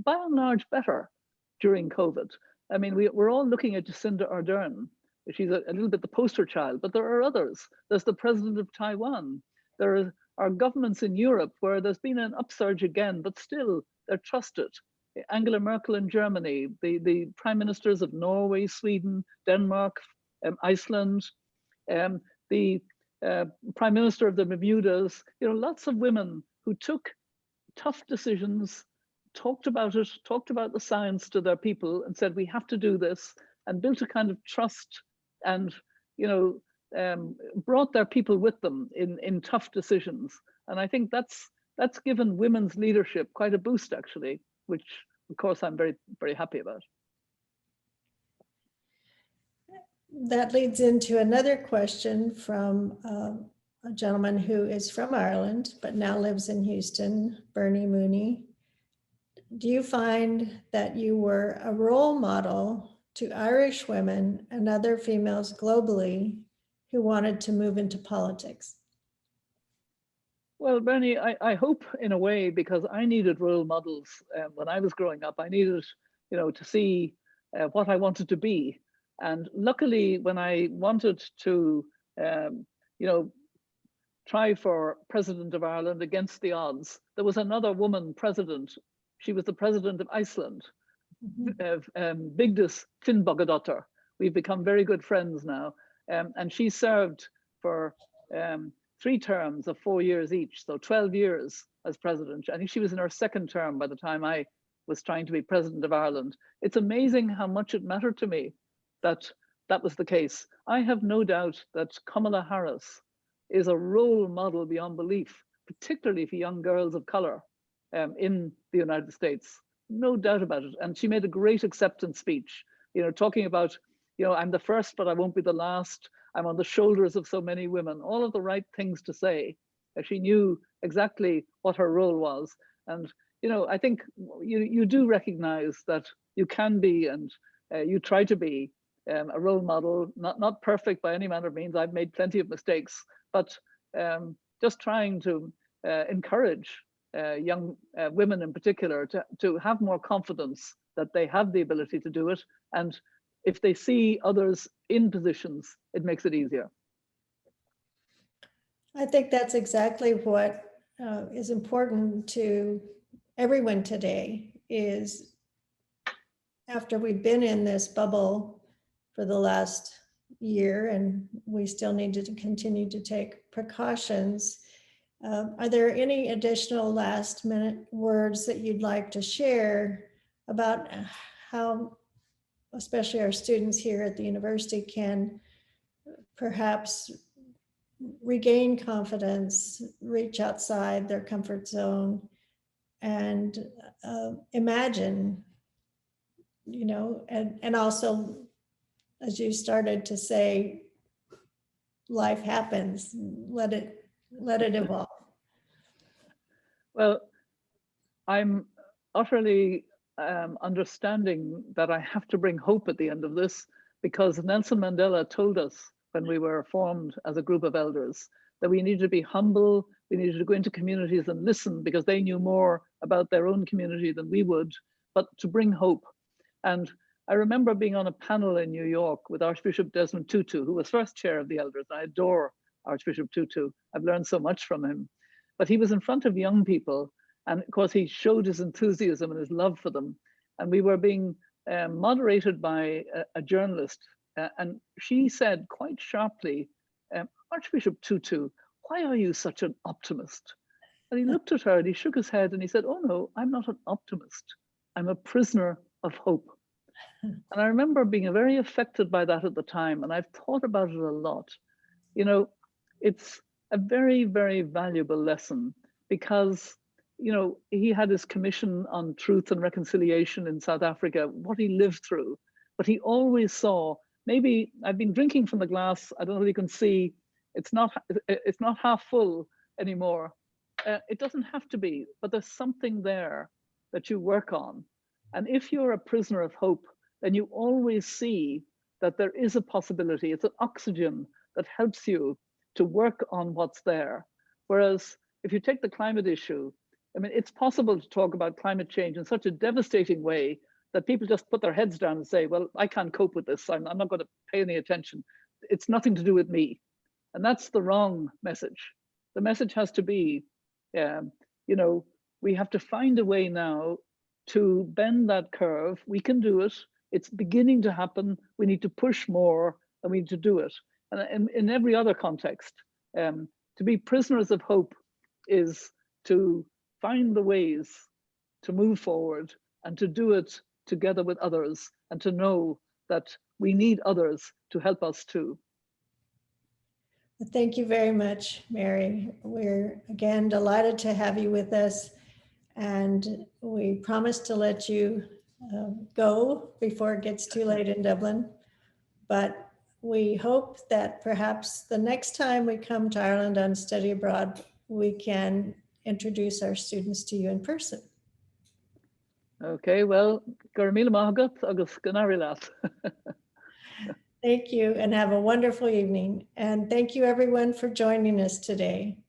B: by and large, better during COVID. I mean, we're all looking at Jacinda Ardern. She's a little bit the poster child, but there are others. There's the president of Taiwan. There are governments in Europe where there's been an upsurge again, but still they're trusted. Angela Merkel in Germany, the prime ministers of Norway, Sweden, Denmark, Iceland, the prime minister of the Bermudas, lots of women who took tough decisions, talked about it, talked about the science to their people and said, we have to do this, and built a kind of trust and, brought their people with them in tough decisions. And I think that's given women's leadership quite a boost, actually, which of course I'm very, very happy about.
A: That leads into another question from a gentleman who is from Ireland, but now lives in Houston, Bernie Mooney. Do you find that you were a role model to Irish women and other females globally who wanted to move into politics?
B: Well, Bernie, I hope in a way, because I needed role models when I was growing up. I needed, to see what I wanted to be. And luckily, when I wanted to, try for president of Ireland against the odds, there was another woman president. She was the president of Iceland, Vigdis Finnbogadóttir. We've become very good friends now. And she served for 3 terms of 4 years each, so 12 years as president. I think she was in her 2nd term by the time I was trying to be president of Ireland. It's amazing how much it mattered to me that that was the case. I have no doubt that Kamala Harris is a role model beyond belief, particularly for young girls of color in the United States. No doubt about it. And she made a great acceptance speech, talking about, I'm the first, but I won't be the last. I'm on the shoulders of so many women, all of the right things to say. She knew exactly what her role was. And, I think you do recognize that you can be, and you try to be a role model, not perfect by any manner of means. I've made plenty of mistakes, but just trying to encourage young women in particular to have more confidence that they have the ability to do it. And if they see others in positions, it makes it easier.
A: I think that's exactly what is important to everyone today, is after we've been in this bubble for the last year, and we still need to continue to take precautions. Are there any additional last minute words that you'd like to share about how, especially our students here at the university, can perhaps regain confidence, reach outside their comfort zone, and imagine, and also, as you started to say, life happens, let it evolve.
B: Well, I'm utterly understanding that I have to bring hope at the end of this, because Nelson Mandela told us when we were formed as a group of elders that we needed to be humble, we needed to go into communities and listen, because they knew more about their own community than we would, but to bring hope. And I remember being on a panel in New York with Archbishop Desmond Tutu, who was first chair of the elders. I adore Archbishop Tutu. I've learned so much from him. But he was in front of young people, and of course he showed his enthusiasm and his love for them. And we were being moderated by a journalist, and she said quite sharply, Archbishop Tutu, why are you such an optimist? And he looked at her and he shook his head and he said, oh no, I'm not an optimist. I'm a prisoner of hope. And I remember being very affected by that at the time, and I've thought about it a lot. It's a very, very valuable lesson, because, he had his commission on truth and reconciliation in South Africa, what he lived through, but he always saw, maybe I've been drinking from the glass, I don't know if you can see, it's not half full anymore. It doesn't have to be, but there's something there that you work on. And if you're a prisoner of hope, then you always see that there is a possibility. It's an oxygen that helps you to work on what's there. Whereas if you take the climate issue, I mean, it's possible to talk about climate change in such a devastating way that people just put their heads down and say, well, I can't cope with this. I'm not going to pay any attention. It's nothing to do with me. And that's the wrong message. The message has to be, you know, we have to find a way now to bend that curve. We can do it. It's beginning to happen. We need to push more and we need to do it. And in every other context, to be prisoners of hope is to find the ways to move forward and to do it together with others and to know that we need others to help us too.
A: Thank you very much, Mary. We're again delighted to have you with us, and we promise to let you go before it gets too late in Dublin. But we hope that perhaps the next time we come to Ireland on study abroad, we can introduce our students to you in person.
B: Okay, well, gur míle maith agat agus go nairi leat.
A: Thank you and have a wonderful evening. And thank you everyone for joining us today.